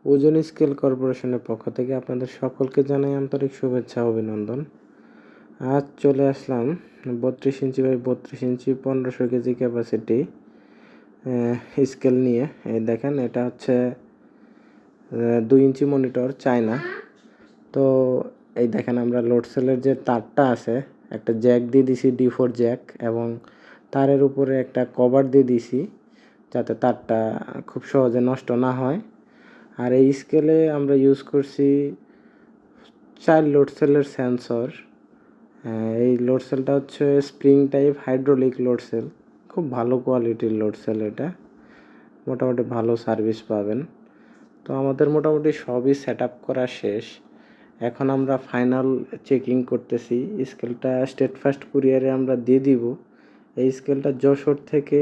ওজন স্কেল কর্পোরেশনের পক্ষ থেকে আপনাদের সকলকে জানাই আন্তরিক শুভেচ্ছা অভিনন্দন। আজ চলে আসলাম 32 inch by 32 inch 1500 KG capacity scale নিয়ে। এই দেখেন, এটা হচ্ছে 2 ইঞ্চি মনিটর চায়না। তো এই দেখেন, আমরা লোড সেলের যে তারটা আছে, একটা জ্যাক দিয়ে দিছি, D4 জ্যাক, এবং তারের উপরে একটা কভার দিয়ে দিছি যাতে তারটা খুব সহজে নষ্ট না হয়। আর এই স্কেলে আমরা ইউজ করছি 4 লোড সেলের সেন্সর। এই লোড সেলটা হচ্ছে spring type hydraulic load cell, খুব ভালো কোয়ালিটির লোড সেল। এটা মোটামুটি ভালো সার্ভিস পাবেন। তো আমাদের মোটামুটি সবই সেট আপ করা শেষ। এখন আমরা ফাইনাল চেকিং করতেছি। স্কেলটা স্টেট ফার্স্ট কুরিয়ারে আমরা দিয়ে দিব। এই স্কেলটা যশোর থেকে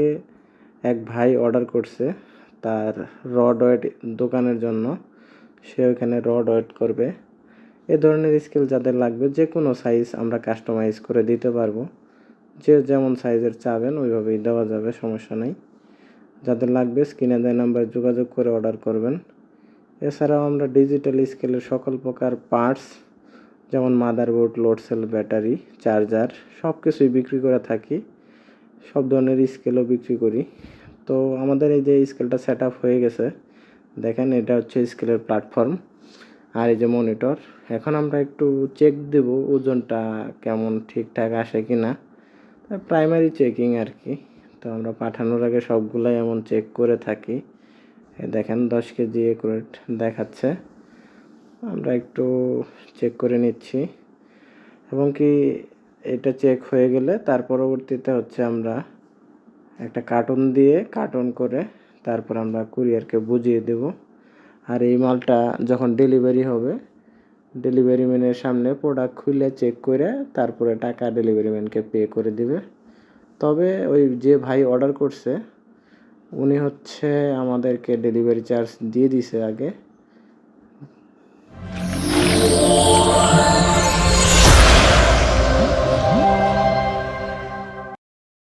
এক ভাই অর্ডার করছে তার রড ওয়েট দোকানের জন্য। সে ওখানে রড ওয়েট করবে। এ ধরনের স্কেল যাদের লাগবে, যে কোনো সাইজ আমরা কাস্টমাইজ করে দিতে পারবো। যে যেমন সাইজের চাবেন ওইভাবেই দেওয়া যাবে, সমস্যা নেই। যাদের লাগবে স্ক্রিনে দেওয়া নাম্বারে যোগাযোগ করে অর্ডার করবেন। এছাড়াও আমরা ডিজিটাল স্কেলের সকল প্রকার পার্টস, যেমন motherboard, load cell, battery, charger, সব কিছুই বিক্রি করে থাকি। সব ধরনের স্কেলও বিক্রি করি। তো আমাদের এই যে স্কেলটা সেট আপ হয়ে গেছে, দেখেন এটা হচ্ছে স্কেলের প্ল্যাটফর্ম, আর এই যে মনিটর। এখন আমরা একটু চেক দেব ওজনটা কেমন ঠিকঠাক আসে কি না, প্রাইমারি চেকিং আর কি। তো আমরা পাঠানোর আগে সবগুলাই এমন চেক করে থাকি। দেখেন 10 কেজি একুরেট দেখাচ্ছে। আমরা একটু চেক করে নিচ্ছি, এবং কি এটা চেক হয়ে গেলে তার পরবর্তীতে হচ্ছে আমরা একটা কার্টন করে তারপর আমরা কুরিয়ারকে বুঝিয়ে দেব। আর এই মালটা যখন ডেলিভারি হবে, ডেলিভারি ম্যানের সামনে প্রোডাক্ট খুলে চেক করে তারপরে টাকা ডেলিভারি ম্যানকে পে করে দিবে। তবে ওই যে ভাই অর্ডার করছে উনি হচ্ছে আমাদেরকে ডেলিভারি চার্জ দিয়ে দিছে আগে।